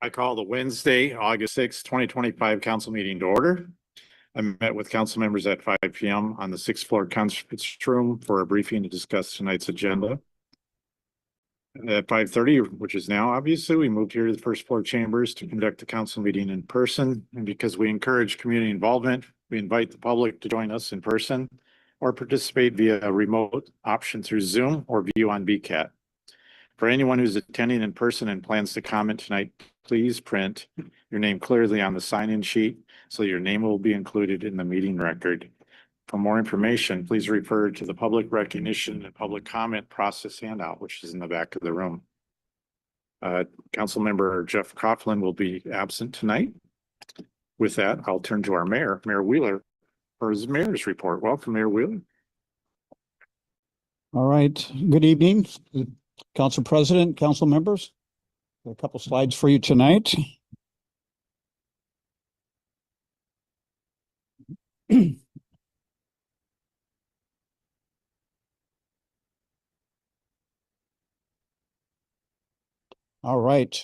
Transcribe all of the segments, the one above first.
I call the Wednesday, August 6th, 2025 council meeting to order. I met with council members at 5 p.m. on the 6th floor conference room for a briefing to discuss tonight's agenda. At 5:30, which is now obviously, we moved here to the first floor chambers to conduct the council meeting in person. And because we encourage community involvement, we invite the public to join us in person or participate via a remote option through Zoom or view on BCAT. For anyone who's attending in person and plans to comment tonight, please print your name clearly on the sign-in sheet so your name will be included in the meeting record. For more information, please refer to the public recognition and public comment process handout, which is in the back of the room. Councilmember Jeff Coughlin will be absent tonight. With that, I'll turn to our mayor, Mayor Wheeler, for his mayor's report. Welcome, Mayor Wheeler. All right. Good evening, Council President, council members. A couple slides for you tonight. All right.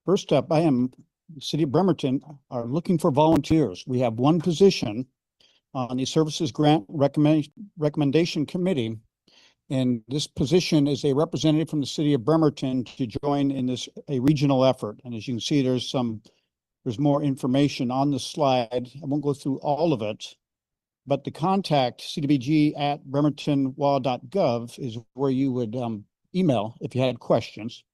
First up, I am City of Bremerton are looking for volunteers. We have one position on the Services Grant Recommendation Committee. And this position is a representative from the City of Bremerton to join in a regional effort. And as you can see, there's more information on the slide. I won't go through all of it, but the contact cdbg@bremertonwa.gov is where you would email if you had questions.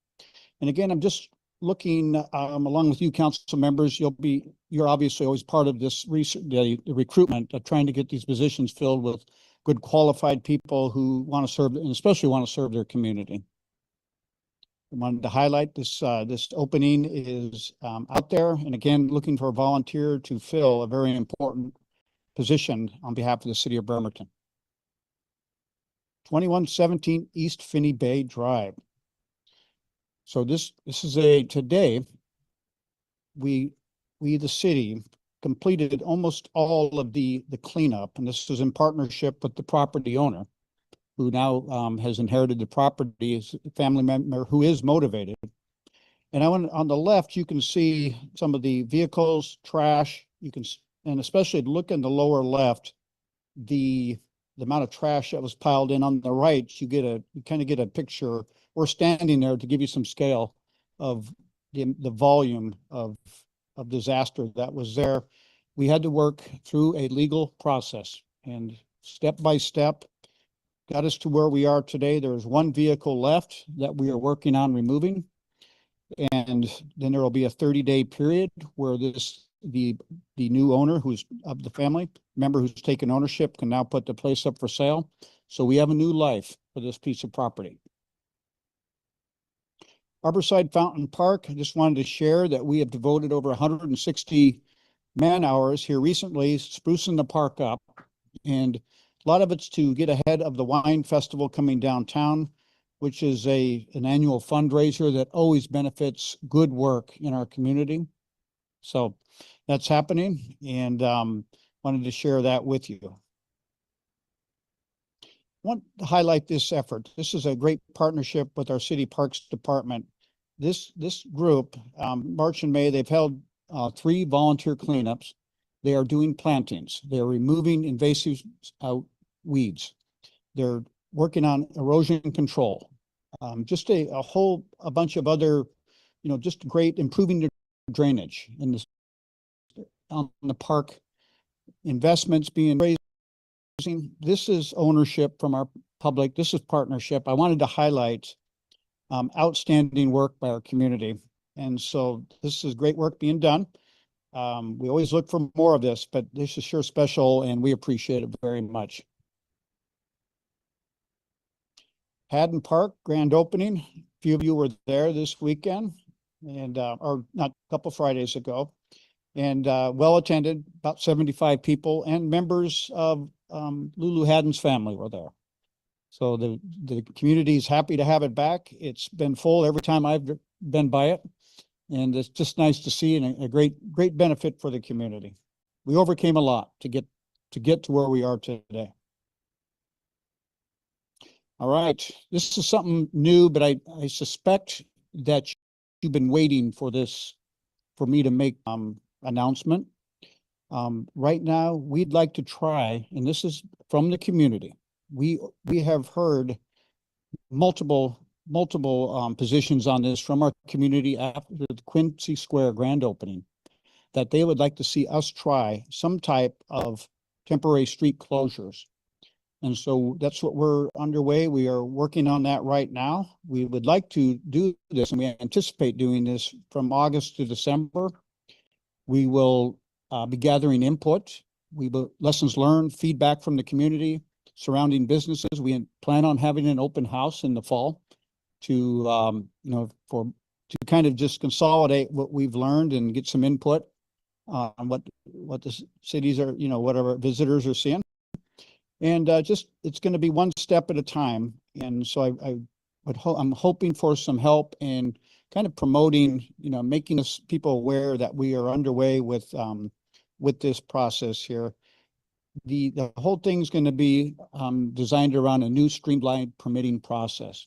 And again, I'm just looking along with you council members, you're obviously always part of this the recruitment of trying to get these positions filled with good qualified people who want to serve, and especially want to serve their community. I wanted to highlight this opening is out there, and again, looking for a volunteer to fill a very important position on behalf of the City of Bremerton. 2117 East Finney Bay Drive. So this is today, we the city completed almost all of the cleanup, and this was in partnership with the property owner, who now has inherited the property as a family member who is motivated. And on the left, you can see some of the vehicles, trash. And especially look in the lower left, the amount of trash that was piled in. On the right, you kind of get a picture. We're standing there to give you some scale of the volume of disaster that was there. We had to work through a legal process, and step by step got us to where we are today. There's one vehicle left that we are working on removing, and then there will be a 30-day period where the new owner who's of the family member who's taken ownership can now put the place up for sale. So we have a new life for this piece of property. Harborside Fountain Park, I just wanted to share that we have devoted over 160 man hours here recently, sprucing the park up. And a lot of it's to get ahead of the wine festival coming downtown, which is an annual fundraiser that always benefits good work in our community. So that's happening, and wanted to share that with you. I want to highlight this effort. This is a great partnership with our City Parks Department. This group, March and May, they've held 3 volunteer cleanups. They are doing plantings. They're removing invasive weeds. They're working on erosion control. Just a bunch of other, just great, improving the drainage on the park, investments being raised. This is ownership from our public. This is partnership. I wanted to highlight outstanding work by our community. And so this is great work being done. We always look for more of this, but this is sure special, and we appreciate it very much. Haddon Park grand opening. A few of you were there this weekend, and or not, a couple Fridays ago, and well attended. About 75 people, and members of Lulu Haddon's family were there. So the community is happy to have it back. It's been full every time I've been by it, and it's just nice to see, and a great benefit for the community. We overcame a lot to get to where we are today. All right, this is something new, but I suspect that you've been waiting for this for me to make announcement. Right now, we'd like to try, and this is from the community. We have heard multiple positions on this from our community after the Quincy Square grand opening, that they would like to see us try some type of temporary street closures. And so that's what we're underway. We are working on that right now. We would like to do this, and we anticipate doing this from August to December. We will be gathering input. We will lessons learned, feedback from the community, surrounding businesses. We plan on having an open house in the fall to, to kind of just consolidate what we've learned and get some input on what the cities are, whatever visitors are seeing. And it's going to be one step at a time. And so I'm hoping for some help in kind of promoting, making us people aware that we are underway with this process here. The whole thing's going to be designed around a new streamlined permitting process.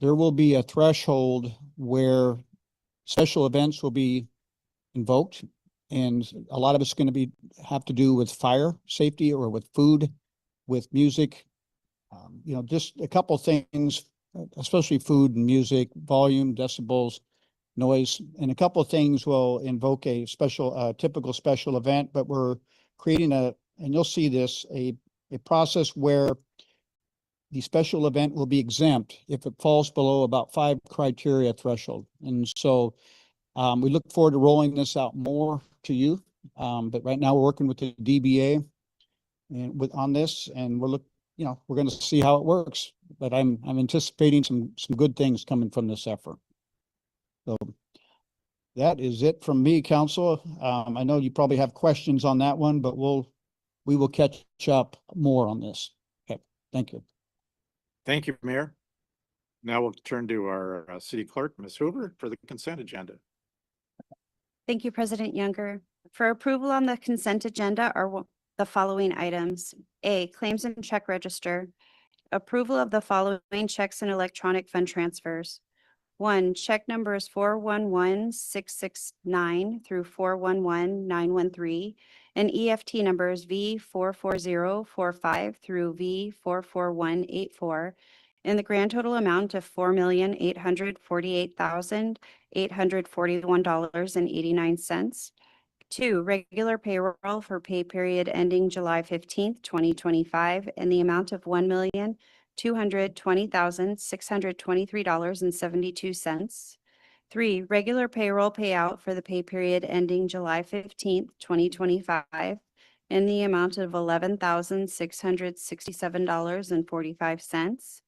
There will be a threshold where special events will be invoked, and a lot of it's going to have to do with fire safety or with food, with music, just a couple things, especially food and music, volume, decibels, noise, and a couple of things will invoke a typical special event, but we're creating and you'll see this, a process where the special event will be exempt if it falls below about 5 criteria threshold. And so we look forward to rolling this out more to you. But right now we're working with the DBA and on this, and we're going to see how it works. But I'm anticipating some good things coming from this effort. So that is it from me, Council. I know you probably have questions on that one, but we will catch up more on this. Okay, thank you. Thank you, Mayor. Now we'll turn to our city clerk, Ms. Hoover, for the consent agenda. Thank you, President Younger. For approval on the consent agenda are the following items. A, claims and check register. Approval of the following checks and electronic fund transfers. 1, check numbers 411669 through 411913 and EFT numbers V44045 through V44184 in the grand total amount of $4,848,841.89. 2, regular payroll for pay period ending July 15th, 2025 in the amount of $1,220,623.72. 3, regular payroll payout for the pay period ending July 15th, 2025 in the amount of $11,667.45.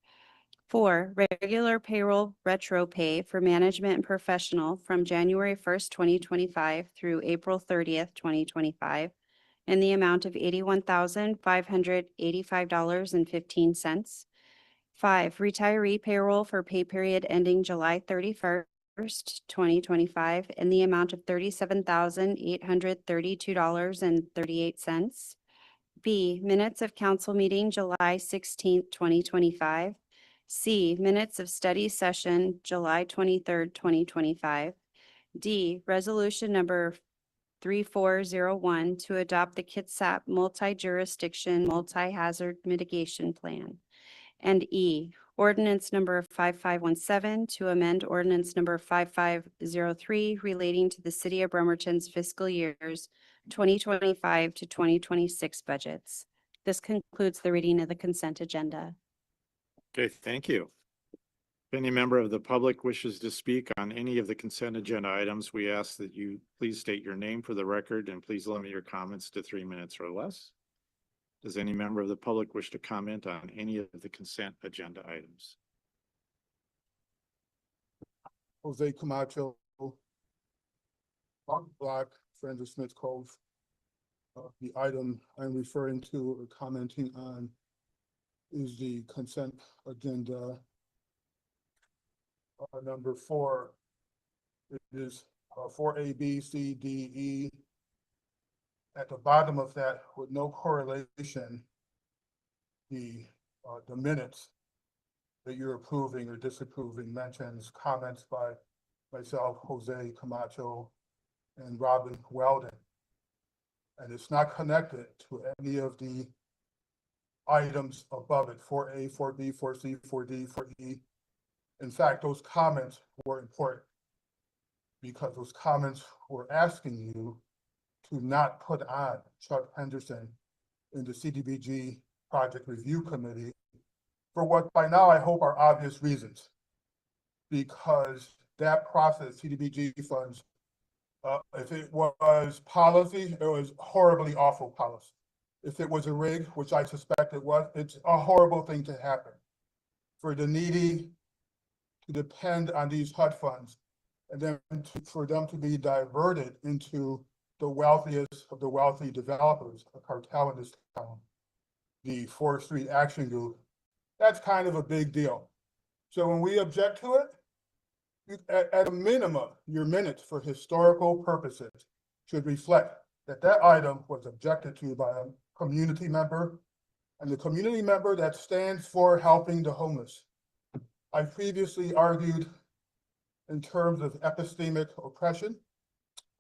4, regular payroll retro pay for management and professional from January 1st, 2025 through April 30th, 2025 in the amount of $81,585.15. 5, retiree payroll for pay period ending July 31st, 2025 in the amount of $37,832.38. B, minutes of council meeting July 16th, 2025. C, minutes of study session July 23rd, 2025. D, resolution number 3401 to adopt the Kitsap multi-jurisdiction multi-hazard mitigation plan. And E, ordinance number 5517 to amend ordinance number 5503 relating to the city of Bremerton's fiscal years 2025 to 2026 budgets. This concludes the reading of the consent agenda. Okay, thank you. If any member of the public wishes to speak on any of the consent agenda items, we ask that you please state your name for the record and please limit your comments to 3 minutes or less. Does any member of the public wish to comment on any of the consent agenda items? Jose Camacho, Block, Friends of Smith Cove. The item I'm referring to or commenting on is the consent agenda number 4. It is 4A, B, C, D, E. At the bottom of that, with no correlation, the minutes that you're approving or disapproving mentions comments by myself, Jose Camacho, and Robin Weldon. And it's not connected to any of the items above it, 4A, 4B, 4C, 4D, 4E. In fact, those comments were important because those comments were asking you to not put on Chuck Henderson in the CDBG Project Review Committee for what by now I hope are obvious reasons. Because that process, CDBG funds, if it was policy, it was horribly awful policy. If it was a rig, which I suspect it was, it's a horrible thing to happen. For the needy to depend on these HUD funds, and then for them to be diverted into the wealthiest of the wealthy developers, a cartel in this town, the 4th Street Action Group, that's kind of a big deal. So when we object to it, at a minimum, your minutes for historical purposes should reflect that that item was objected to by a community member, and the community member that stands for helping the homeless. I previously argued in terms of epistemic oppression.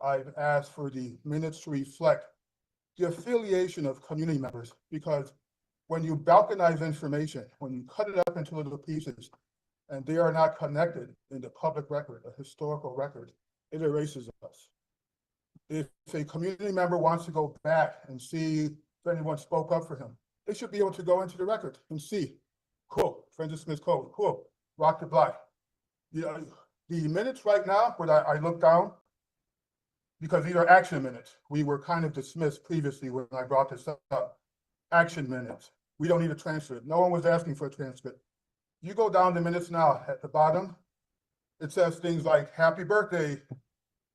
I've asked for the minutes to reflect the affiliation of community members, because when you balkanize information, when you cut it up into little pieces, and they are not connected in the public record, a historical record, it erases us. If a community member wants to go back and see if anyone spoke up for him, they should be able to go into the record and see, cool, Francis Smith Code, cool, rock the block. You know, the minutes right now, when I look down, because these are action minutes, we were kind of dismissed previously when I brought this up. Action minutes, we don't need a transcript. No one was asking for a transcript. You go down the minutes now at the bottom, it says things like, happy birthday,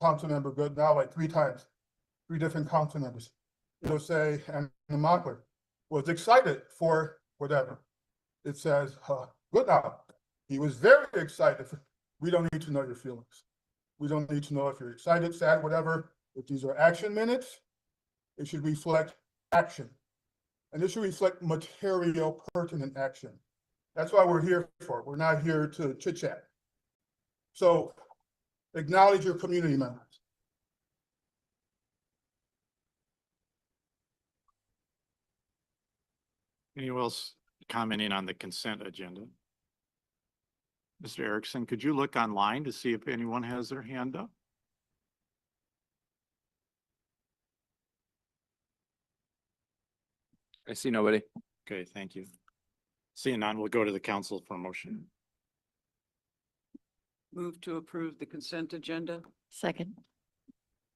Councilmember Goodnow, like 3 times, 3 different council members. It'll say, and Mockler was excited for whatever. It says, Goodnow, he was very excited. We don't need to know your feelings. We don't need to know if you're excited, sad, whatever. If these are action minutes, it should reflect action. And it should reflect material pertinent action. That's why we're here for. We're not here to chit chat. So acknowledge your community members. Anyone else commenting on the consent agenda? Mr. Erickson, could you look online to see if anyone has their hand up? I see nobody. Okay, thank you. Seeing none, we'll go to the council for a motion. Move to approve the consent agenda. Second.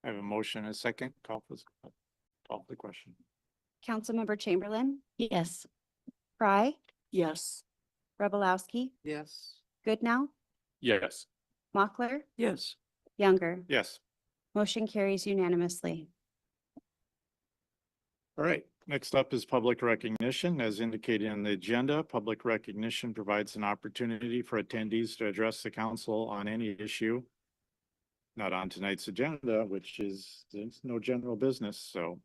I have a motion and a second. Call for the question. Councilmember Chamberlain, Yes. Fry, Yes. Rebelowski, Yes. Goodnow, Yes. Mockler, Yes. Younger. Yes. Motion carries unanimously. All right, next up is public recognition. As indicated in the agenda, public recognition provides an opportunity for attendees to address the council on any issue not on tonight's agenda, which is there's no general business. So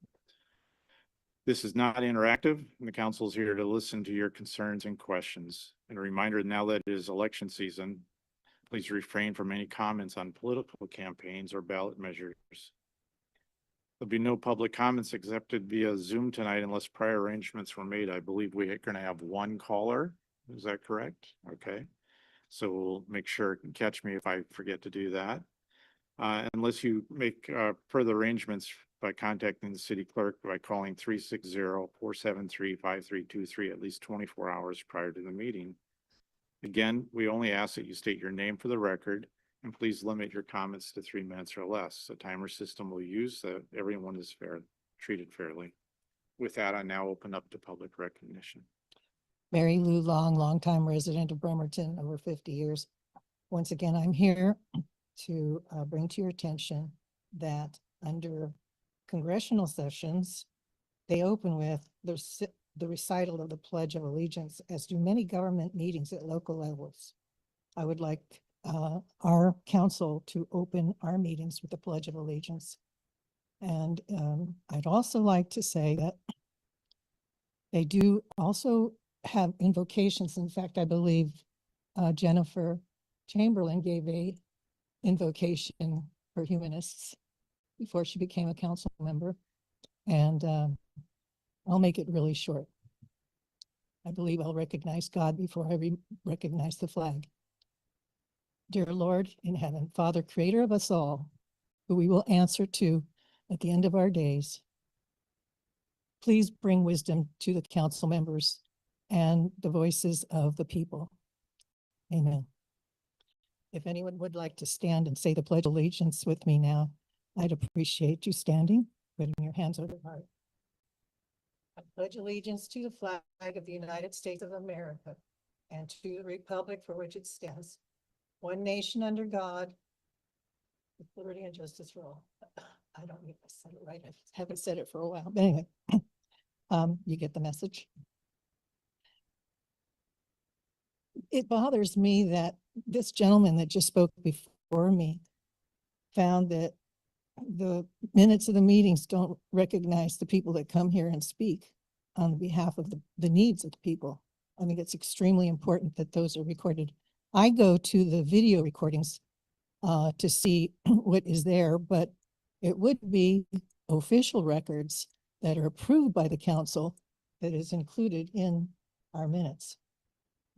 this is not interactive, and the council is here to listen to your concerns and questions. And a reminder, now that it is election season, please refrain from any comments on political campaigns or ballot measures. There'll be no public comments accepted via Zoom tonight unless prior arrangements were made. I believe we're going to have 1 caller. Is that correct? Okay. So we'll make sure, catch me if I forget to do that. Unless you make further arrangements by contacting the city clerk by calling 360-473-5323 at least 24 hours prior to the meeting. Again, we only ask that you state your name for the record, and please limit your comments to 3 minutes or less. The timer system will use so that everyone is treated fairly. With that, I now open up to public recognition. Mary Lou Long, longtime resident of Bremerton, over 50 years. Once again, I'm here to bring to your attention that under congressional sessions, they open with the recital of the Pledge of Allegiance, as do many government meetings at local levels. I would like our council to open our meetings with the Pledge of Allegiance. And I'd also like to say that they do also have invocations. In fact, I believe Jennifer Chamberlain gave a invocation for humanists. before she became a council member. And I'll make it really short. I believe I'll recognize God before I recognize the flag. Dear Lord in heaven, Father, creator of us all, who we will answer to at the end of our days, please bring wisdom to the council members and the voices of the people. Amen. If anyone would like to stand and say the Pledge of Allegiance with me now, I'd appreciate you standing, putting your hands over your heart. I pledge allegiance to the flag of the United States of America and to the republic for which it stands, one nation under God, with liberty and justice for all. I don't know if I said it right. I haven't said it for a while, but anyway, you get the message. It bothers me that this gentleman that just spoke before me found that the minutes of the meetings don't recognize the people that come here and speak on behalf of the needs of the people. I think it's extremely important that those are recorded. I go to the video recordings to see what is there, but it would be official records that are approved by the council that is included in our minutes.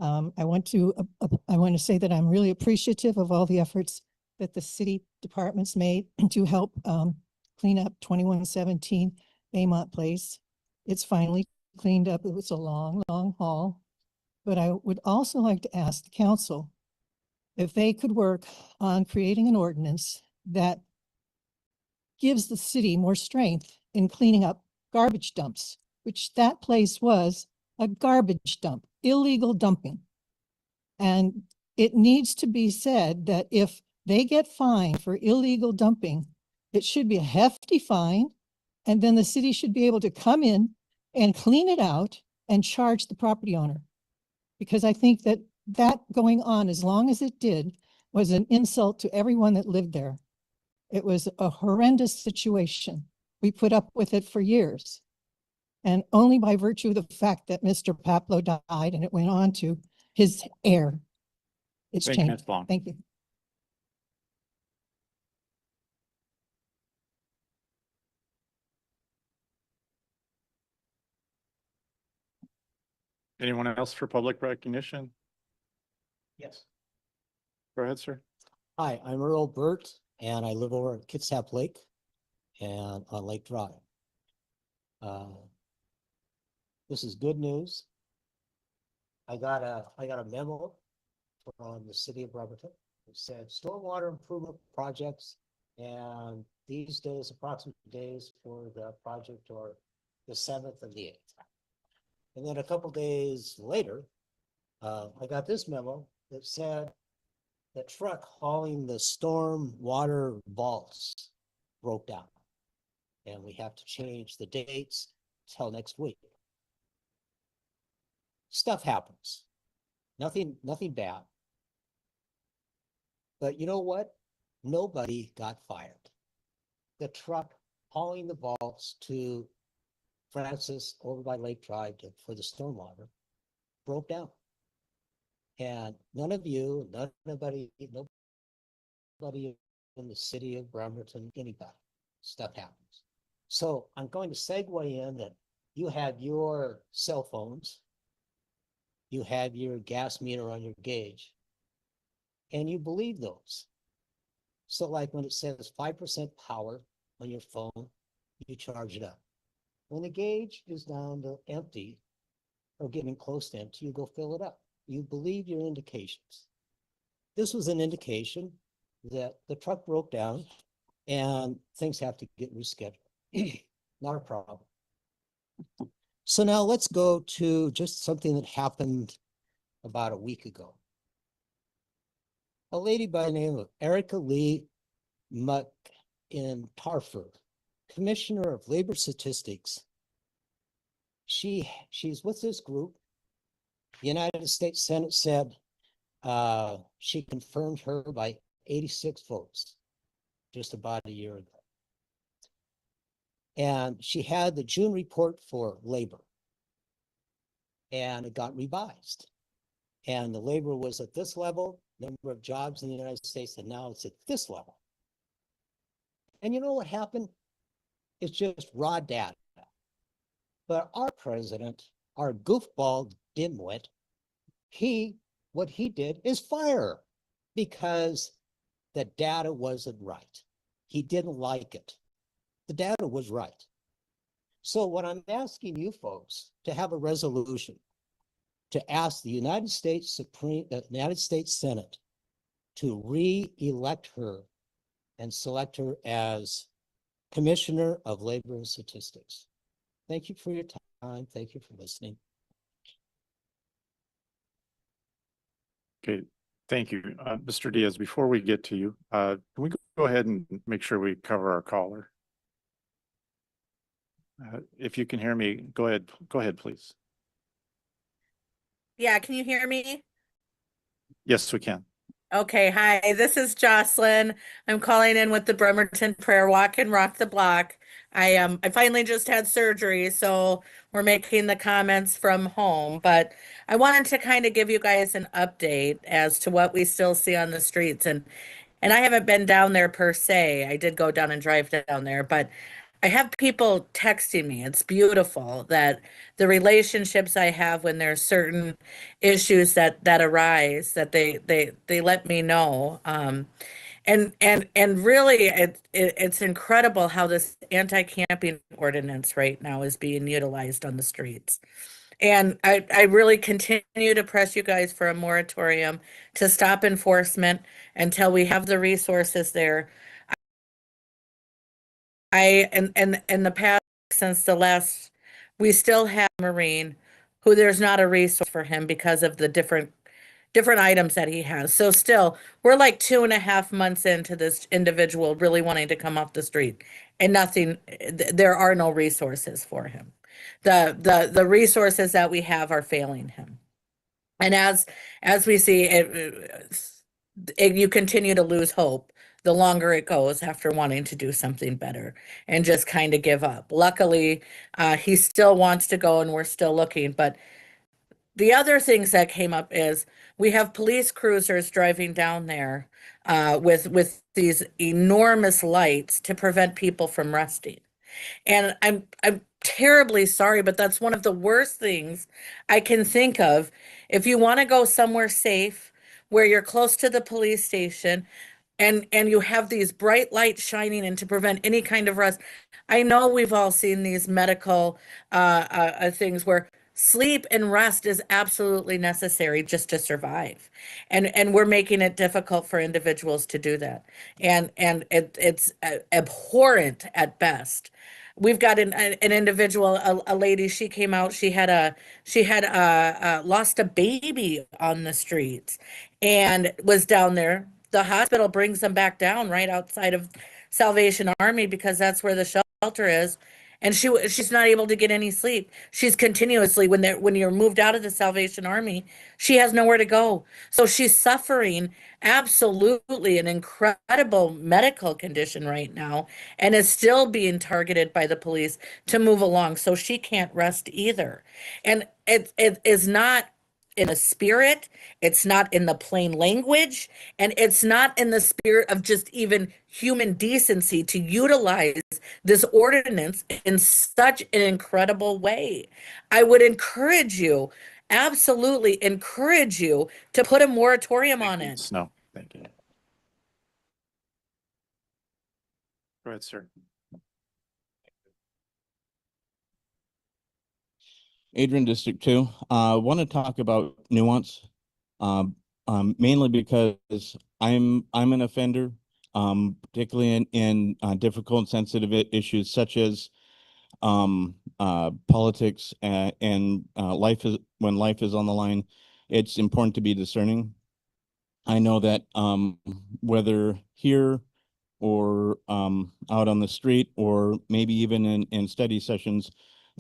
I want to say that I'm really appreciative of all the efforts that the city departments made to help clean up 2117 Baymont Place. It's finally cleaned up. It was a long, long haul. But I would also like to ask the council if they could work on creating an ordinance that gives the city more strength in cleaning up garbage dumps, which that place was a garbage dump, illegal dumping. And it needs to be said that if they get fined for illegal dumping, it should be a hefty fine. And then the city should be able to come in and clean it out and charge the property owner. Because I think that going on as long as it did was an insult to everyone that lived there. It was a horrendous situation. We put up with it for years. And only by virtue of the fact that Mr. Paplo died and it went on to his heir, it's Thank you, changed. Ms. Long. Thank you. Anyone else for public recognition? Yes. Go ahead, sir. Hi, I'm Earl Burt and I live over at Kitsap Lake and on Lake Drive. This is good news. I got a memo from the city of Bremerton. It said stormwater improvement projects, and these days, approximate days for the project are the 7th and the 8th. And then a couple days later, I got this memo that said the truck hauling the storm water vaults broke down. And we have to change the dates till next week. Stuff happens. Nothing bad. But you know what? Nobody got fired. The truck hauling the vaults to Francis over by Lake Drive for the stormwater broke down. And nobody in the city of Bremerton, anybody, stuff happens. So I'm going to segue in that you have your cell phones, you have your gas meter on your gauge, and you believe those. So like when it says 5% power on your phone, you charge it up. When the gauge is down to empty or getting close to empty, you go fill it up. You believe your indications. This was an indication that the truck broke down and things have to get rescheduled. Not a problem. So now let's go to just something that happened about a week ago. A lady by the name of Erica Lee McIntarfer, Commissioner of Labor Statistics. She's with this group. The United States Senate said she confirmed her by 86 votes just about a year ago. And she had the June report for labor. And it got revised. And the labor was at this level, number of jobs in the United States, and now it's at this level. And you know what happened? It's just raw data. But our president, our goofball dimwit, what he did is fire her because the data wasn't right. He didn't like it. The data was right. So what I'm asking you folks to have a resolution to ask the United States Senate to re-elect her and select her as Commissioner of Labor and Statistics. Thank you for your time. Thank you for listening. Okay, thank you. Mr. Diaz, before we get to you, can we go ahead and make sure we cover our caller? If you can hear me, go ahead, please. Yeah, can you hear me? Yes, we can. Okay, hi, this is Jocelyn. I'm calling in with the Bremerton Prayer Walk and Rock the Block. I finally just had surgery, so we're making the comments from home, but I wanted to kind of give you guys an update as to what we still see on the streets. And I haven't been down there per se. I did go down and drive down there, but I have people texting me. It's beautiful that the relationships I have when there's certain issues that arise that they let me know. And really it's incredible how this anti-camping ordinance right now is being utilized on the streets. And I really continue to press you guys for a moratorium to stop enforcement until we have the resources there. In the past, since the last, we still have Marine, who there's not a resource for him because of the different items that he has. So still, we're like 2.5 months into this individual really wanting to come off the street, and nothing. There are no resources for him. The resources that we have are failing him, and as we see it, you continue to lose hope the longer it goes after wanting to do something better and just kind of give up. Luckily, he still wants to go and we're still looking. But the other things that came up is we have police cruisers driving down there with these enormous lights to prevent people from resting. And I'm terribly sorry, but that's one of the worst things I can think of. If you want to go somewhere safe, where you're close to the police station, and you have these bright lights shining in to prevent any kind of rust. I know we've all seen these medical things where sleep and rest is absolutely necessary just to survive, and we're making it difficult for individuals to do that, and it's abhorrent at best. We've got an individual, a lady. She came out. She had lost a baby on the streets, and was down there. The hospital brings them back down right outside of Salvation Army because that's where the shelter is. And she's not able to get any sleep. She's continuously when you're moved out of the Salvation Army, she has nowhere to go. So she's suffering absolutely an incredible medical condition right now and is still being targeted by the police to move along. So she can't rest either. And it is not in the spirit, it's not in the plain language, and it's not in the spirit of just even human decency to utilize this ordinance in such an incredible way. I would encourage you, absolutely encourage you to put a moratorium on it. No, thank you. Go ahead, sir. Adrian, District 2. Want to talk about nuance, mainly because I'm an offender, particularly in difficult and sensitive issues such as politics and when life is on the line. It's important to be discerning. I know that whether here or out on the street or maybe even in study sessions,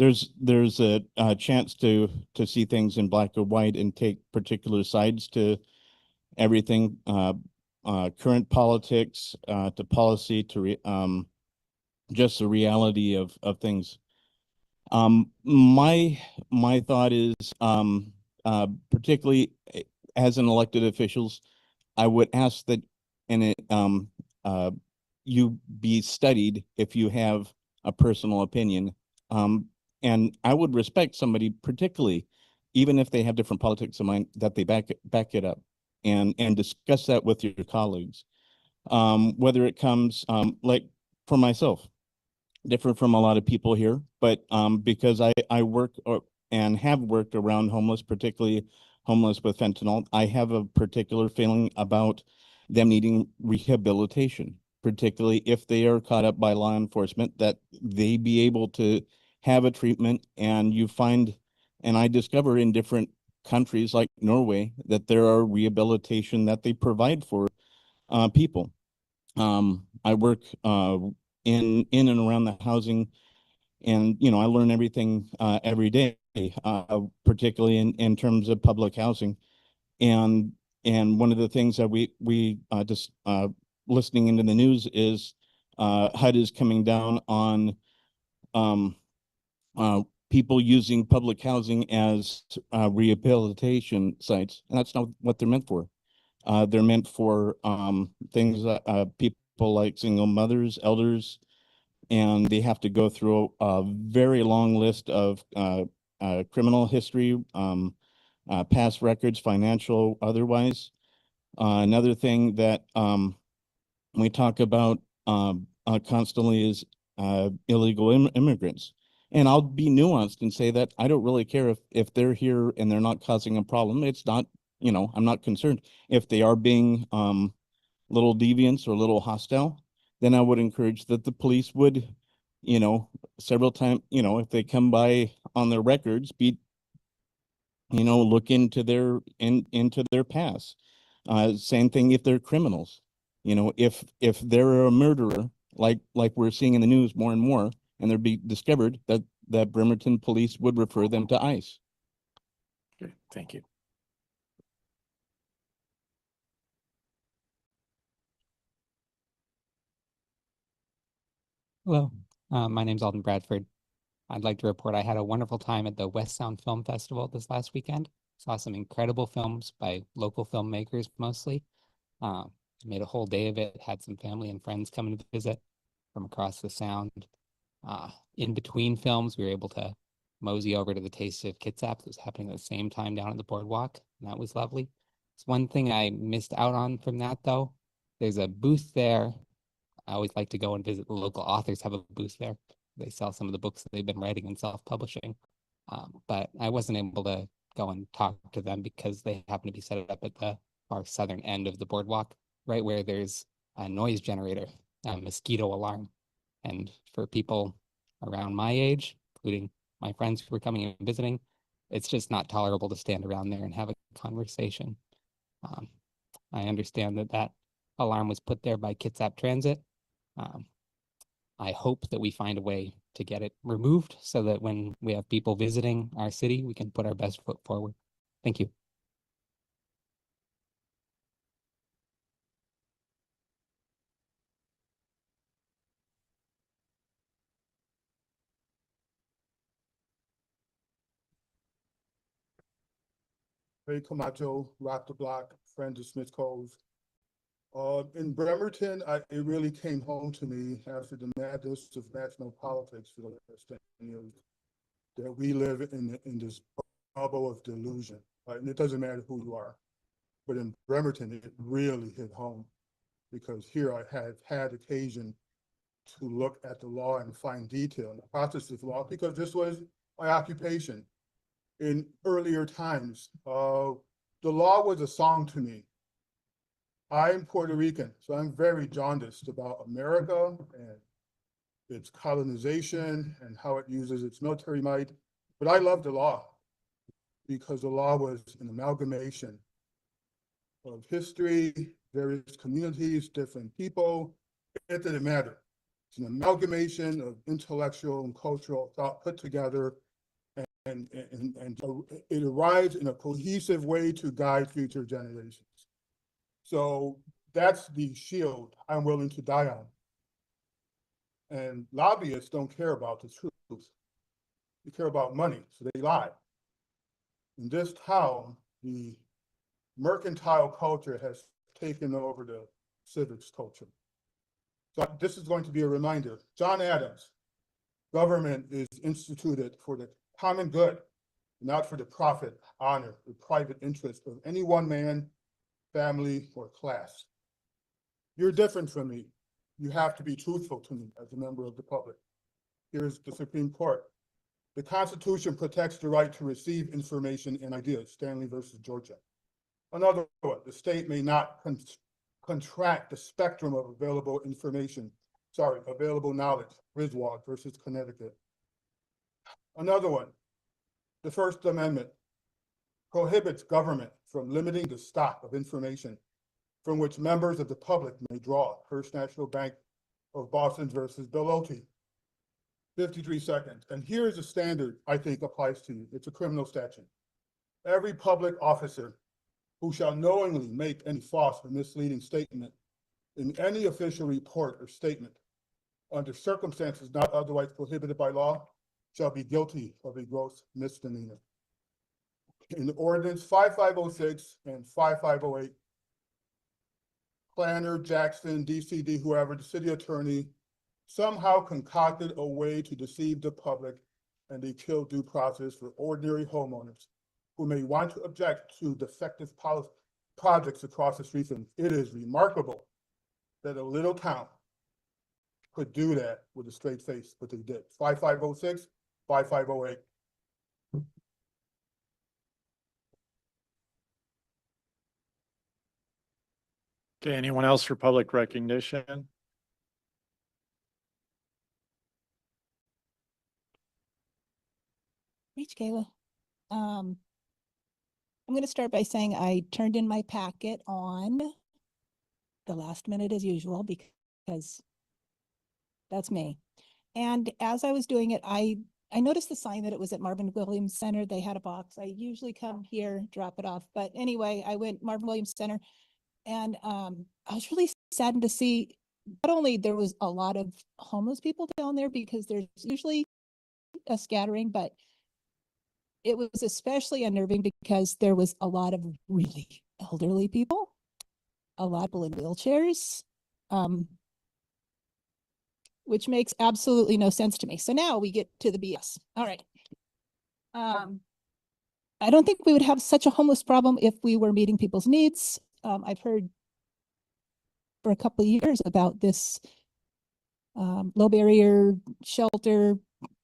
there's a chance to see things in black or white and take particular sides to everything, current politics to policy to just the reality of things. My thought is particularly as an elected officials, I would ask that, and you be studied if you have a personal opinion. And I would respect somebody particularly, even if they have different politics in mind, that they back it up and discuss that with your colleagues. Whether it comes, like for myself, different from a lot of people here, but because I work and have worked around homeless, particularly homeless with fentanyl, I have a particular feeling about them needing rehabilitation, particularly if they are caught up by law enforcement, that they be able to have a treatment. And you find, and I discover in different countries like Norway, that there are rehabilitation that they provide for people. I work in and around the housing, and I learn everything every day, particularly in terms of public housing. And one of the things that we just listening into the news is HUD is coming down on people using public housing as rehabilitation sites, and that's not what they're meant for. They're meant for things that people like single mothers, elders, and they have to go through a very long list of criminal history, past records, financial, otherwise. Another thing that we talk about constantly is illegal immigrants. And I'll be nuanced and say that I don't really care if they're here and they're not causing a problem. It's not, I'm not concerned. If they are being little deviants or little hostile, then I would encourage that the police would, several times, if they come by on their records, look into their past. Same thing if they're criminals. If they're a murderer, like we're seeing in the news more and more, and they're be discovered, that Bremerton police would refer them to ICE. Okay, thank you. Hello, my name's Alden Bradford. I'd like to report I had a wonderful time at the West Sound Film Festival this last weekend. Saw some incredible films by local filmmakers mostly. Made a whole day of it, had some family and friends coming to visit from across the sound. In between films, we were able to mosey over to the Taste of Kitsap that was happening at the same time down at the boardwalk, and that was lovely. It's one thing I missed out on from that though. There's a booth there. I always like to go and visit the local authors have a booth there. They sell some of the books that they've been writing and self-publishing. But I wasn't able to go and talk to them because they happen to be set up at the far southern end of the boardwalk, right where there's a noise generator, a mosquito alarm. And for people around my age, including my friends who were coming and visiting, it's just not tolerable to stand around there and have a conversation. I understand that alarm was put there by Kitsap Transit. I hope that we find a way to get it removed so that when we have people visiting our city, we can put our best foot forward. Thank you. Ray Camacho, Rock the Block, friend of Smith Cove. In Bremerton, it really came home to me after the madness of national politics for the last 10 years that we live in this bubble of delusion, right? And it doesn't matter who you are, but in Bremerton, it really hit home because here I had occasion to look at the law and find detail in the process of law because this was my occupation. In earlier times, the law was a song to me. I'm Puerto Rican, so I'm very jaundiced about America and its colonization and how it uses its military might. But I love the law because the law was an amalgamation of history, various communities, different people. It didn't matter. It's an amalgamation of intellectual and cultural thought put together, and it arrives in a cohesive way to guide future generations. So that's the shield I'm willing to die on. And lobbyists don't care about the truth. They care about money, so they lie. In this town, the mercantile culture has taken over the civics culture. So this is going to be a reminder. John Adams, government is instituted for the common good, not for the profit, honor, or private interest of any one man, family, or class. You're different from me. You have to be truthful to me as a member of the public. Here's the Supreme Court. The Constitution protects the right to receive information and ideas, Stanley versus Georgia. Another one, the state may not contract the spectrum of available information, available knowledge, Griswold versus Connecticut. Another one, the First Amendment prohibits government from limiting the stock of information from which members of the public may draw, First National Bank of Boston versus Bellotti. 53 seconds. And here's a standard I think applies to you. It's a criminal statute. Every public officer who shall knowingly make any false or misleading statement in any official report or statement under circumstances not otherwise prohibited by law shall be guilty of a gross misdemeanor. In Ordinance 5506 and 5508, Planner, Jackson, DCD, whoever, the city attorney, somehow concocted a way to deceive the public, and they kill due process for ordinary homeowners who may want to object to defective projects across the street. And it is remarkable that a little town could do that with a straight face, but they did. 5506, 5508. Okay, anyone else for public recognition? Reach Kayla. I'm going to start by saying I turned in my packet on the last minute as usual because that's me. And as I was doing it, I noticed the sign that it was at Marvin Williams Center. They had a box. I usually come here, drop it off. But anyway, I went Marvin Williams Center, and I was really saddened to see not only there was a lot of homeless people down there because there's usually a scattering, but it was especially unnerving because there was a lot of really elderly people, a lot of people in wheelchairs, which makes absolutely no sense to me. So now we get to the BS. All right. I don't think we would have such a homeless problem if we were meeting people's needs. I've heard for a couple of years about this low barrier shelter,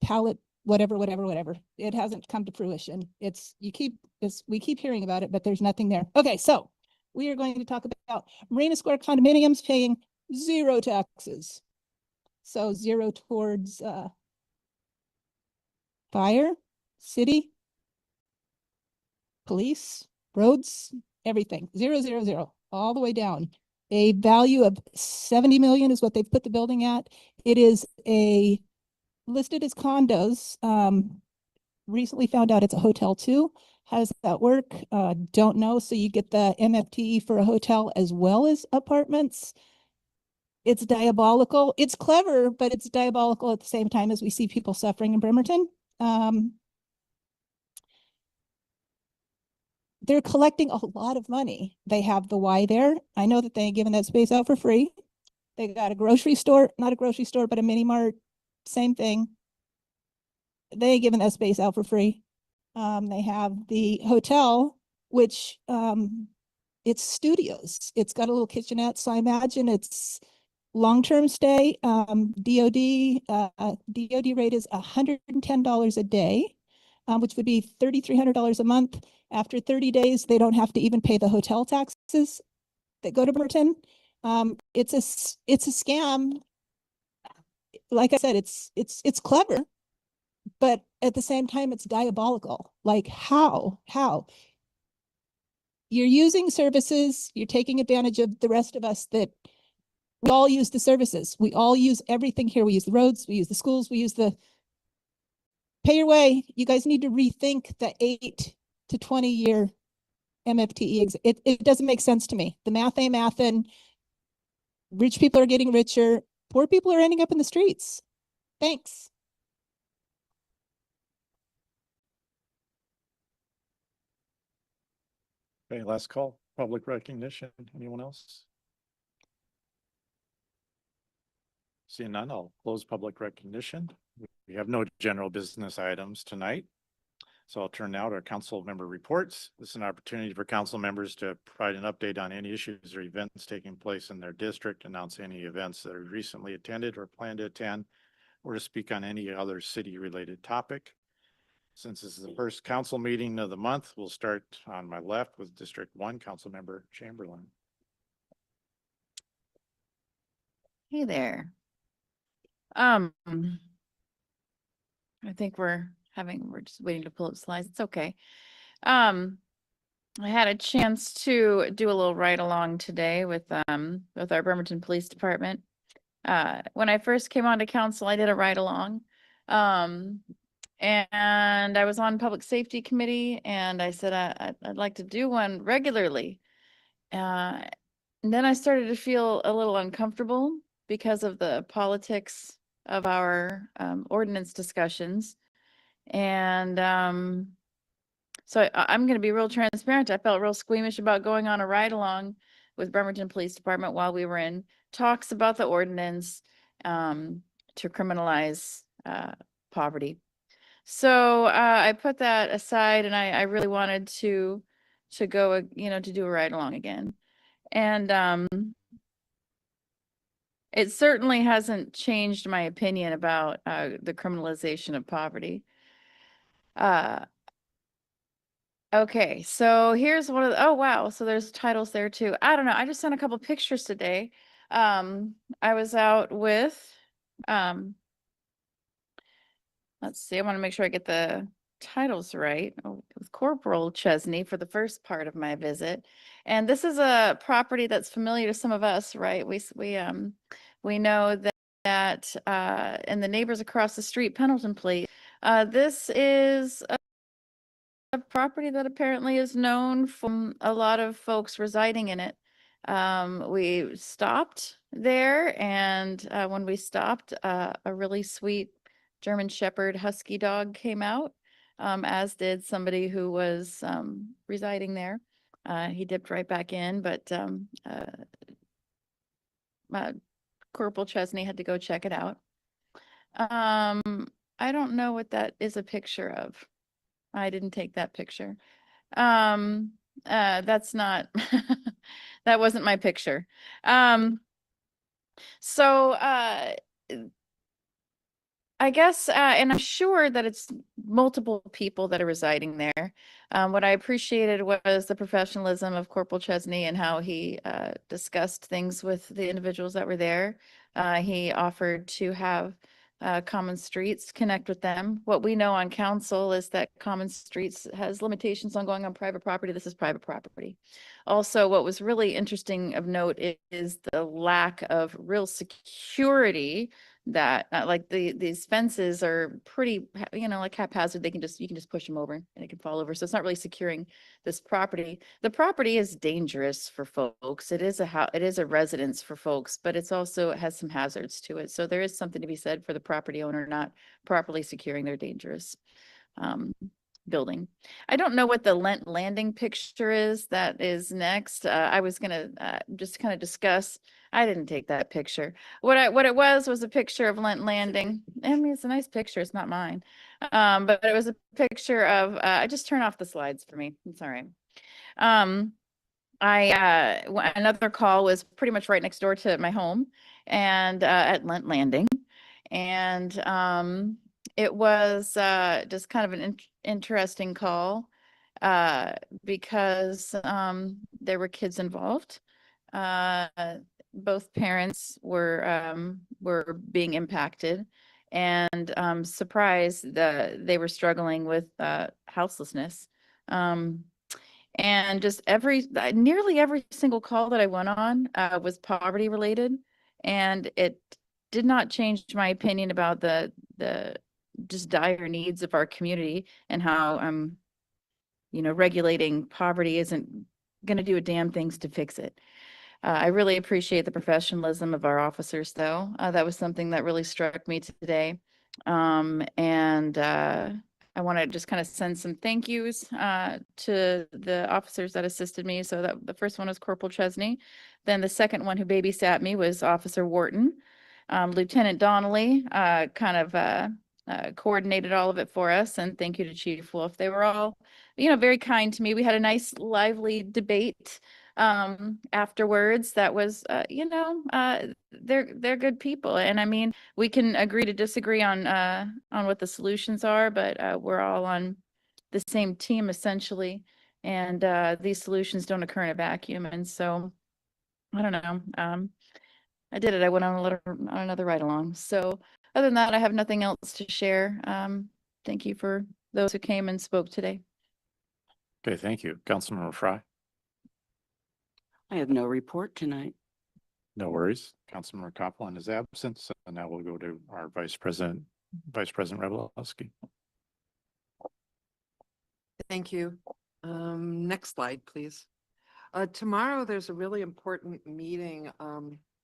pallet, whatever. It hasn't come to fruition. We keep hearing about it, but there's nothing there. Okay, so we are going to talk about Marina Square condominiums paying 0 taxes. So 0 towards fire, city, police, roads, everything. 0, 0, 0, all the way down. A value of 70 million is what they've put the building at. It is listed as condos. Recently found out it's a hotel too. How does that work? Don't know. So you get the MFTE for a hotel as well as apartments. It's diabolical. It's clever, but it's diabolical at the same time as we see people suffering in Bremerton. They're collecting a lot of money. They have the Y there. I know that they ain't giving that space out for free. They got a grocery store, not a grocery store, but a mini mart, same thing. They ain't giving that space out for free. They have the hotel, which it's studios. It's got a little kitchenette, so I imagine it's long-term stay. DOD rate is $110 a day, which would be $3,300 a month. After 30 days, they don't have to even pay the hotel taxes that go to Bremerton. It's a scam. Like I said, it's clever, but at the same time, it's diabolical. Like how? You're using services, you're taking advantage of the rest of us that we all use the services. We all use everything here. We use the roads, we use the schools, we use the pay your way. You guys need to rethink the 8 to 20 year MFTE. It doesn't make sense to me. The math ain't mathin'. Rich people are getting richer. Poor people are ending up in the streets. Thanks. Okay, last call, public recognition. Anyone else? Seeing none, I'll close public recognition. We have no general business items tonight. So I'll turn now to our council member reports. This is an opportunity for council members to provide an update on any issues or events taking place in their district, announce any events that are recently attended or plan to attend, or to speak on any other city-related topic. Since this is the first council meeting of the month, we'll start on my left with District 1, Councilmember Chamberlain. Hey there. I think we're just waiting to pull up slides. It's okay. I had a chance to do a little ride along today with our Bremerton Police Department. When I first came onto council, I did a ride along. And I was on Public Safety Committee, and I said I'd like to do one regularly. And then I started to feel a little uncomfortable because of the politics of our ordinance discussions. And so I'm going to be real transparent. I felt real squeamish about going on a ride along with Bremerton Police Department while we were in talks about the ordinance to criminalize poverty. So I put that aside, and I really wanted to go, to do a ride along again. And it certainly hasn't changed my opinion about the criminalization of poverty. Okay, so here's one of the, oh wow, so there's titles there too. I don't know, I just sent a couple pictures today. I was out with, let's see, I want to make sure I get the titles right. With Corporal Chesney for the first part of my visit. And this is a property that's familiar to some of us, right? We know that and the neighbors across the street, Pendleton Place, this is a property that apparently is known from a lot of folks residing in it. We stopped there, and when we stopped, a really sweet German Shepherd Husky dog came out, as did somebody who was residing there. He dipped right back in, but Corporal Chesney had to go check it out. I don't know what that is a picture of. I didn't take that picture. That's not, that wasn't my picture. So I guess, and I'm sure that it's multiple people that are residing there. What I appreciated was the professionalism of Corporal Chesney and how he discussed things with the individuals that were there. He offered to have Common Streets connect with them. What we know on council is that Common Streets has limitations on going on private property. This is private property. Also, what was really interesting of note is the lack of real security that like these fences are pretty, like haphazard. You can just push them over and it can fall over. So it's not really securing this property. The property is dangerous for folks. It is a residence for folks, but it has some hazards to it. So there is something to be said for the property owner not properly securing their dangerous building. I don't know what the Lent Landing picture is that is next. I was gonna just kind of discuss. I didn't take that picture. What it was a picture of Lent Landing. I mean, it's a nice picture. It's not mine, but it was a picture of. I just turn off the slides for me. It's all right. Another call was pretty much right next door to my home, and at Lent Landing, and it was just kind of an interesting call because there were kids involved. Both parents were being impacted, and surprised that they were struggling with houselessness. And just nearly every single call that I went on was poverty related, and it did not change my opinion about the just dire needs of our community and how regulating poverty isn't going to do a damn things to fix it. I really appreciate the professionalism of our officers, though. That was something that really struck me today. And I want to just kind of send some thank yous to the officers that assisted me. So that the first one was Corporal Chesney. Then the second one who babysat me was Officer Wharton. Lieutenant Donnelly, kind of, coordinated all of it for us, and thank you to Chief Wolf. They were all, very kind to me. We had a nice lively debate afterwards. That was, they're good people. And I mean, we can agree to disagree on what the solutions are, but we're all on the same team essentially. And these solutions don't occur in a vacuum. And so I don't know. I did it. I went on another ride along. So other than that, I have nothing else to share. Thank you for those who came and spoke today. Okay, thank you. Councilmember Fry. I have no report tonight. No worries. Councilmember Copeland is absent, so now we'll go to our Vice President Revlowski. Thank you. Next slide, please. Tomorrow, there's a really important meeting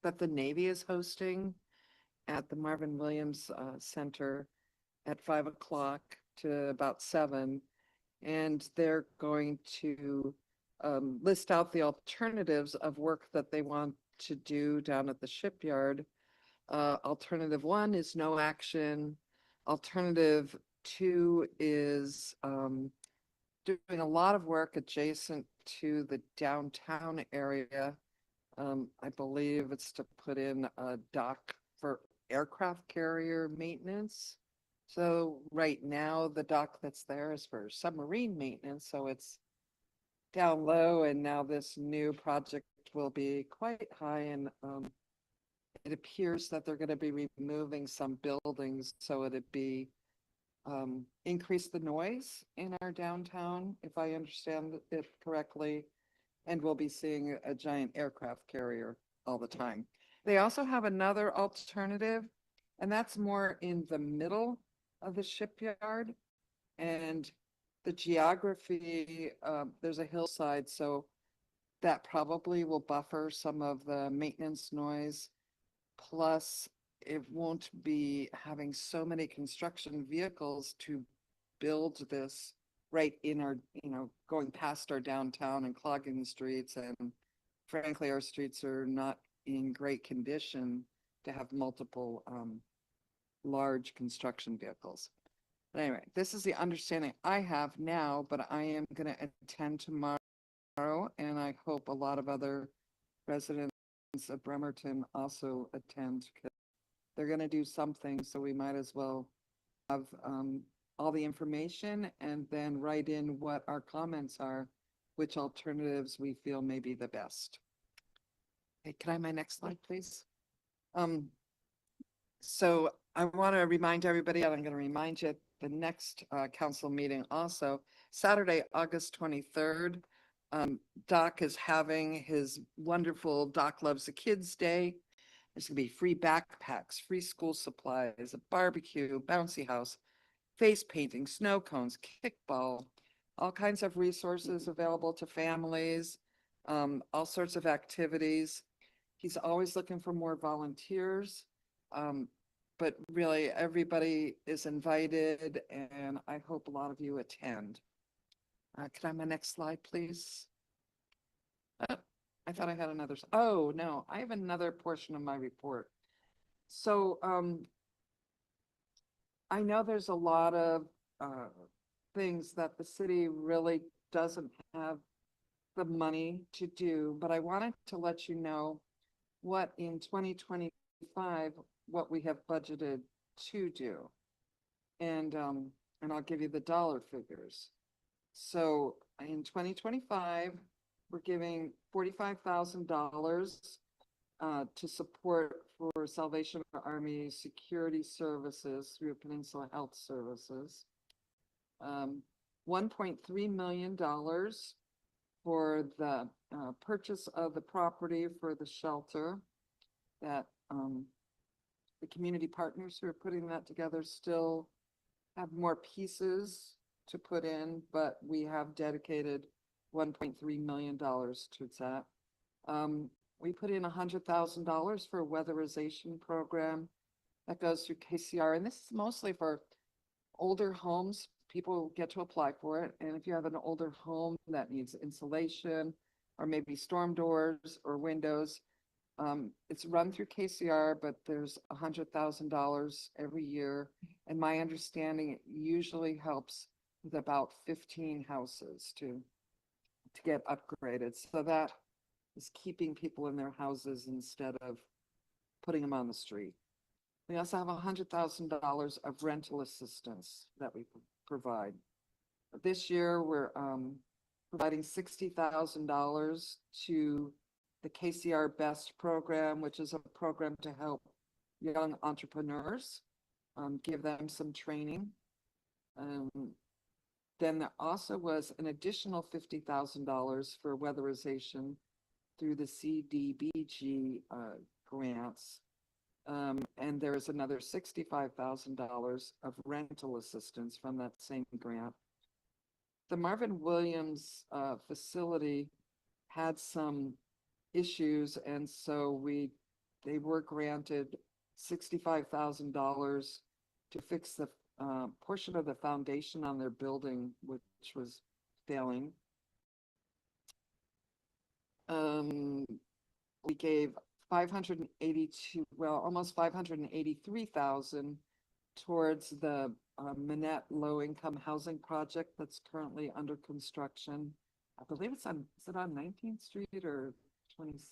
that the Navy is hosting at the Marvin Williams Center at 5 o'clock to about 7. And they're going to list out the alternatives of work that they want to do down at the shipyard. Alternative 1 is no action. Alternative 2 is doing a lot of work adjacent to the downtown area. I believe it's to put in a dock for aircraft carrier maintenance. So right now, the dock that's there is for submarine maintenance, so it's down low, and now this new project will be quite high, and it appears that they're going to be removing some buildings, so it'd be increase the noise in our downtown, if I understand it correctly, and we'll be seeing a giant aircraft carrier all the time. They also have another alternative, and that's more in the middle of the shipyard, and the geography, there's a hillside, so that probably will buffer some of the maintenance noise. Plus, it won't be having so many construction vehicles to build this right in our, going past our downtown and clogging the streets. And frankly, our streets are not in great condition to have multiple large construction vehicles. But anyway, this is the understanding I have now, but I am going to attend tomorrow, and I hope a lot of other residents of Bremerton also attend. They're going to do something, so we might as well have all the information and then write in what our comments are, which alternatives we feel may be the best. Okay, can I have my next slide, please? So I want to remind everybody, and I'm going to remind you, the next council meeting also, Saturday, August 23rd, Doc is having his wonderful Doc Loves the Kids Day. There's going to be free backpacks, free school supplies, a barbecue, bouncy house, face painting, snow cones, kickball, all kinds of resources available to families, all sorts of activities. He's always looking for more volunteers, but really everybody is invited, and I hope a lot of you attend. Can I have my next slide, please? Oh, I thought I had another. Oh, no, I have another portion of my report. So I know there's a lot of things that the city really doesn't have the money to do, but I wanted to let you know what in 2025, what we have budgeted to do. And I'll give you the dollar figures. So in 2025, we're giving $45,000 to support for Salvation Army security services through Peninsula Health Services. $1.3 million for the purchase of the property for the shelter that the community partners who are putting that together still have more pieces to put in, but we have dedicated $1.3 million towards that. We put in $100,000 for a weatherization program that goes through KCR, and this is mostly for older homes. People get to apply for it, and if you have an older home that needs insulation or maybe storm doors or windows, It's run through KCR, but there's $100,000 every year. And my understanding, it usually helps with about 15 houses to get upgraded. So that is keeping people in their houses instead of putting them on the street. We also have $100,000 of rental assistance that we provide. This year, we're providing $60,000 to the KCR BEST program, which is a program to help young entrepreneurs, give them some training. Then there also was an additional $50,000 for weatherization through the CDBG grants. And there is another $65,000 of rental assistance from that same grant. The Marvin Williams facility had some issues, and so they were granted $65,000 to fix the portion of the foundation on their building, which was failing. We gave almost $583,000 towards the Manette low-income housing project that's currently under construction. I believe is it on 19th Street or 20th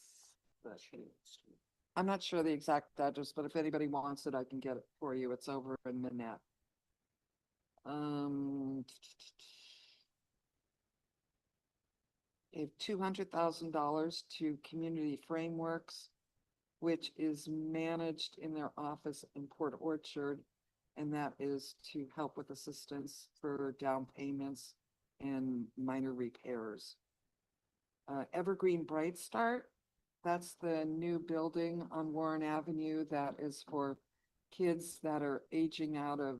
Street? I'm not sure the exact address, but if anybody wants it, I can get it for you. It's over in Manette. Gave $200,000 to Community Frameworks, which is managed in their office in Port Orchard, and that is to help with assistance for down payments and minor repairs. Evergreen Bright Start, that's the new building on Warren Avenue that is for kids that are aging out of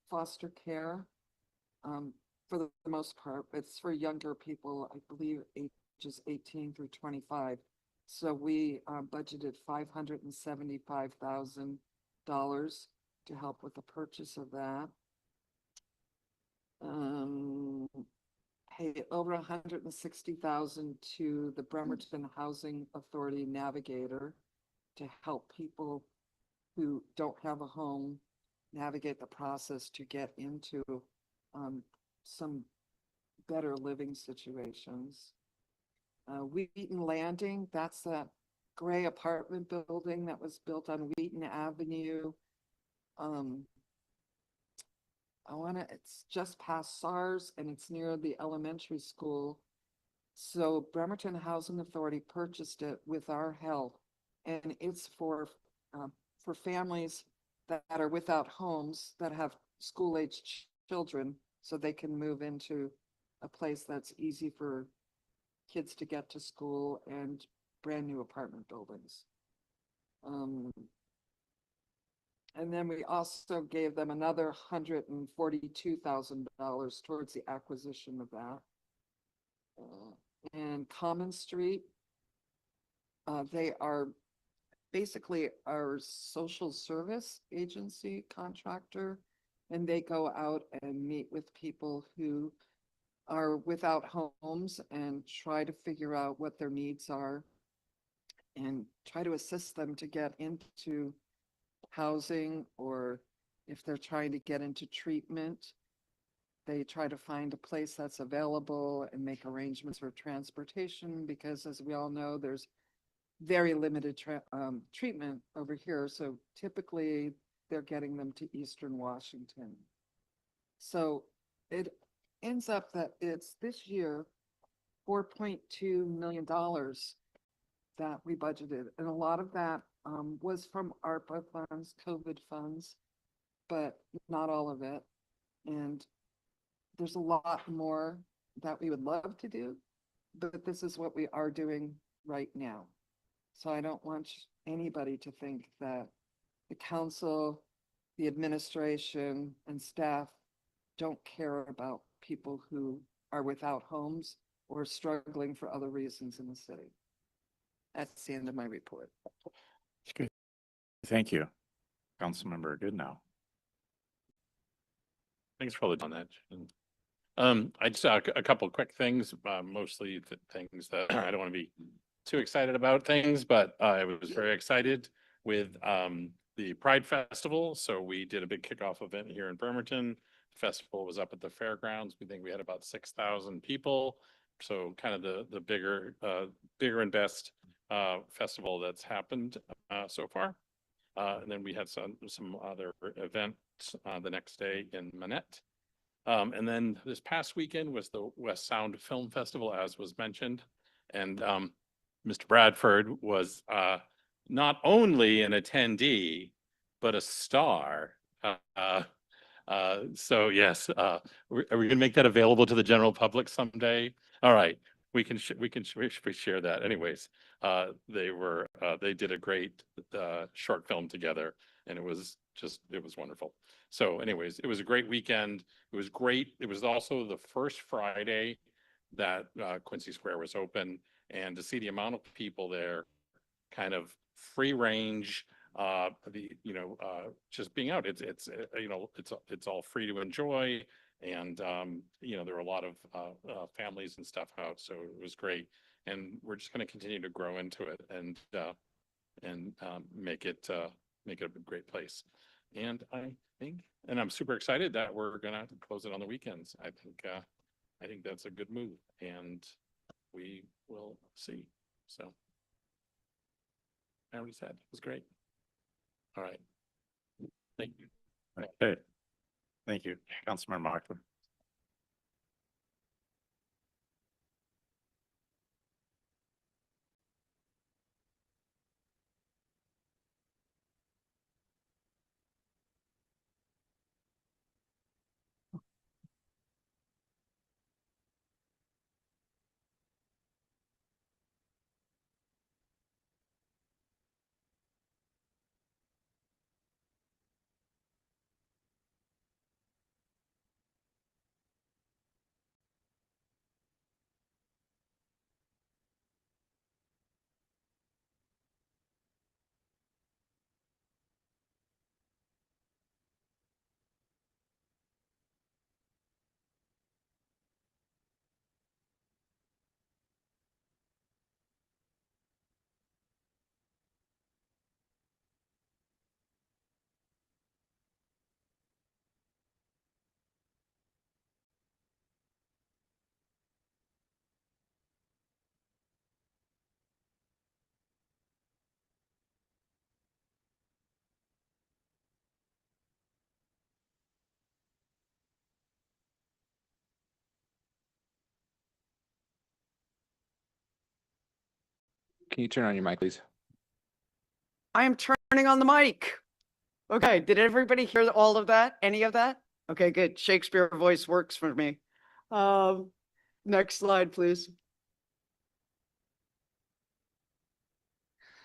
foster care. For the most part, it's for younger people, I believe ages 18 through 25. So we budgeted $575,000 to help with the purchase of that. Pay over $160,000 to the Bremerton Housing Authority Navigator to help people who don't have a home navigate the process to get into some better living situations. Wheaton Landing, that's that gray apartment building that was built on Wheaton Avenue. It's just past SARS and it's near the elementary school. So Bremerton Housing Authority purchased it with our help, and it's for families that are without homes that have school-aged children, so they can move into a place that's easy for kids to get to school and brand new apartment buildings. And then we also gave them another $142,000 towards the acquisition of that. And Common Street, they are basically our social service agency contractor, and they go out and meet with people who are without homes and try to figure out what their needs are and try to assist them to get into housing, or if they're trying to get into treatment, they try to find a place that's available and make arrangements for transportation, because as we all know, there's very limited treatment over here. So typically they're getting them to Eastern Washington. So it ends up that it's this year $4.2 million that we budgeted. And a lot of that was from ARPA funds, COVID funds, but not all of it. And there's a lot more that we would love to do, but this is what we are doing right now. So I don't want anybody to think that the council, the administration, and staff don't care about people who are without homes or struggling for other reasons in the city. That's the end of my report. Okay. Thank you, Councilmember Goodnow. Thanks for all on that. I just a couple of quick things, mostly the things that I don't want to be too excited about things, but I was very excited with the Pride Festival. So we did a big kickoff event here in Bremerton. The festival was up at the fairgrounds. We think we had about 6,000 people. So kind of the bigger and best festival that's happened so far. And then we had some other events the next day in Manette. And then this past weekend was the West Sound Film Festival, as was mentioned. And Mr. Bradford was not only an attendee, but a star. So yes, are we gonna make that available to the general public someday? All right, we can share that. Anyways, they did a great short film together, and it was wonderful. So anyways, it was a great weekend. It was great. It was also the first Friday that Quincy Square was open, and to see the amount of people there, kind of free range, just being out. It's all free to enjoy, and there were a lot of families and stuff out, so it was great. And we're just going to continue to grow into it and make it a great place. And I'm super excited that we're gonna close it on the weekends. I think that's a good move, and we will see. So I already said it was great. All right. Thank you. Okay. Thank you, Councilmember Mockler. Can you turn on your mic, please? I am turning on the mic. Okay, did everybody hear all of that? Any of that? Okay, good. Shakespeare voice works for me. Next slide, please.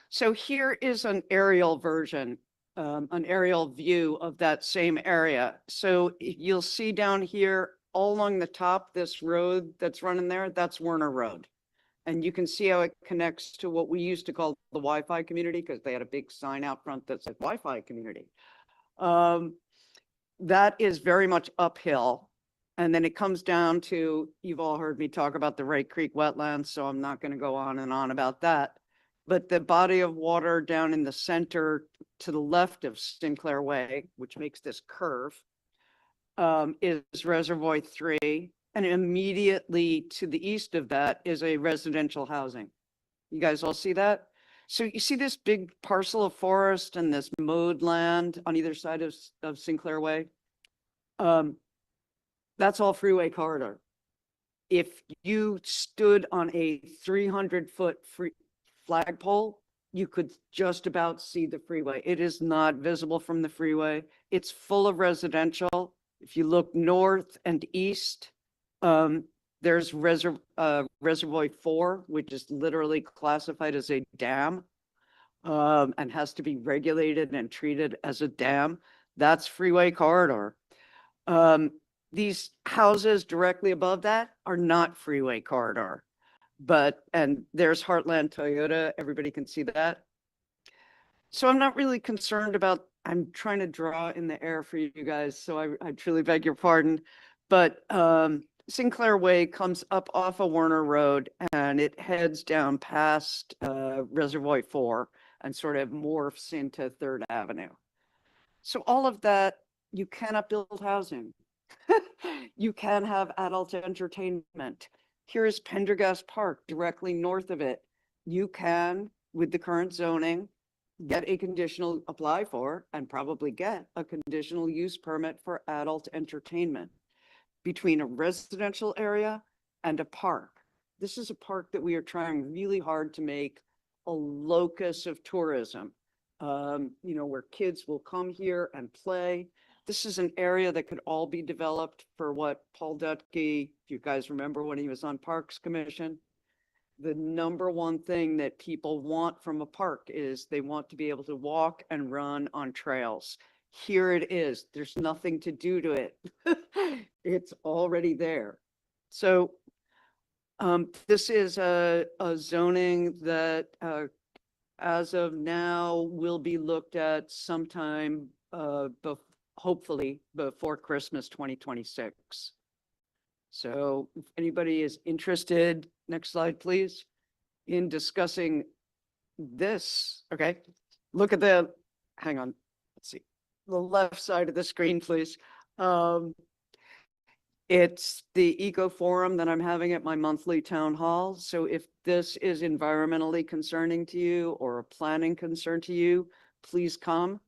So here is an aerial version, an aerial view of that same area. So you'll see down here all along the top, this road that's running there, that's Werner Road. And you can see how it connects to what we used to call the Wi-Fi community, because they had a big sign out front that said Wi-Fi community. That is very much uphill. And then it comes down to, you've all heard me talk about the Wright Creek wetlands, so I'm not going to go on and on about that. But the body of water down in the center to the left of Sinclair Way, which makes this curve, is Reservoir 3. And immediately to the east of that is a residential housing. You guys all see that? So you see this big parcel of forest and this mowed land on either side of Sinclair Way? That's all freeway corridor. If you stood on a 300-foot flagpole, you could just about see the freeway. It is not visible from the freeway. It's full of residential. If you look north and east, there's Reservoir 4, which is literally classified as a dam, and has to be regulated and treated as a dam. That's freeway corridor. These houses directly above that are not freeway corridor, and there's Heartland Toyota. Everybody can see that. So I'm not really concerned about, I'm trying to draw in the air for you guys, so I truly beg your pardon. But Sinclair Way comes up off of Warner Road and it heads down past Reservoir 4 and sort of morphs into Third Avenue. So all of that, you cannot build housing. You can have adult entertainment. Here is Pendergast Park directly north of it. You can, with the current zoning, apply for and probably get a conditional use permit for adult entertainment between a residential area and a park. This is a park that we are trying really hard to make a locus of tourism, where kids will come here and play. This is an area that could all be developed for what Paul Dutke, if you guys remember when he was on Parks Commission, the number one thing that people want from a park is they want to be able to walk and run on trails. Here it is. There's nothing to do to it. It's already there. So this is a zoning that as of now will be looked at sometime hopefully before Christmas 2026. So if anybody is interested, next slide, please, in discussing this, okay? Look at hang on, let's see, the left side of the screen, please. It's the Eco Forum that I'm having at my monthly town hall. So if this is environmentally concerning to you or a planning concern to you, please come.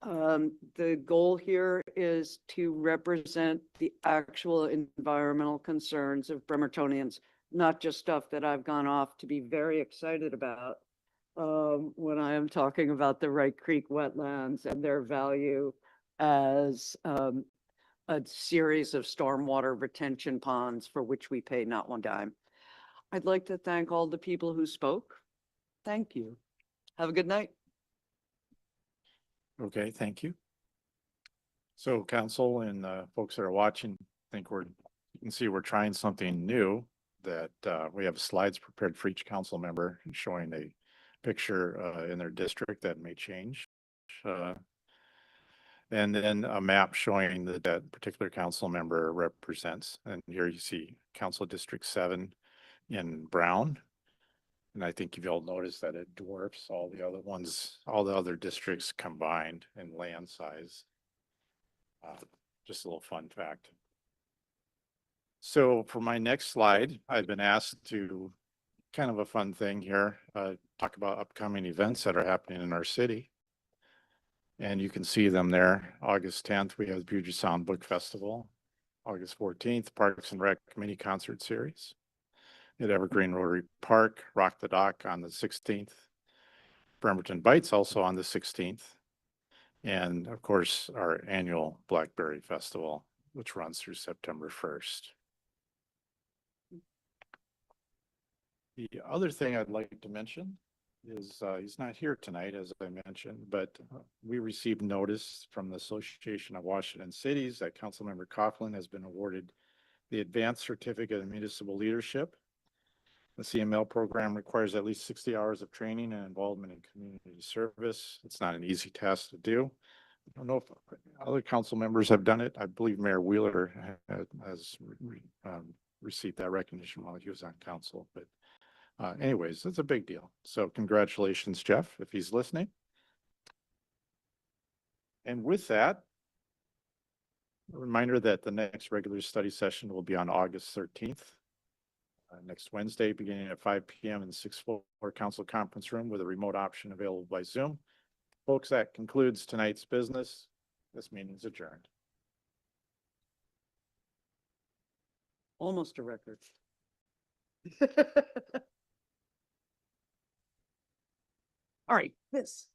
The goal here is to represent the actual environmental concerns of Bremertonians, not just stuff that I've gone off to be very excited about when I am talking about the Wright Creek wetlands and their value as a series of stormwater retention ponds for which we pay not one dime. I'd like to thank all the people who spoke. Thank you. Have a good night. Okay, thank you. So council and folks that are watching, I think you can see we're trying something new that we have slides prepared for each council member showing a picture in their district that may change. And then a map showing that particular council member represents. And here you see Council District 7 in brown. And I think you've all noticed that it dwarfs all the other ones, all the other districts combined in land size. Just a little fun fact. So for my next slide, I've been asked to, kind of a fun thing here, talk about upcoming events that are happening in our city. And you can see them there. August 10th, we have the Puget Sound Book Festival. August 14th, Parks and Rec mini concert series. At Evergreen Rotary Park, Rock the Dock on the 16th. Bremerton Bites also on the 16th. And of course, our annual Blackberry Festival, which runs through September 1st. The other thing I'd like to mention is he's not here tonight, as I mentioned, but we received notice from the Association of Washington Cities that Councilmember Coughlin has been awarded the Advanced Certificate of Municipal Leadership. The CML program requires at least 60 hours of training and involvement in community service. It's not an easy task to do. I don't know if other council members have done it. I believe Mayor Wheeler has received that recognition while he was on council, but anyways, it's a big deal. So congratulations, Jeff, if he's listening. And with that, a reminder that the next regular study session will be on August 13th. Next Wednesday, beginning at 5 p.m. in the 6th floor council conference room with a remote option available by Zoom. Folks, that concludes tonight's business. This meeting is adjourned. Almost a record. All right, this.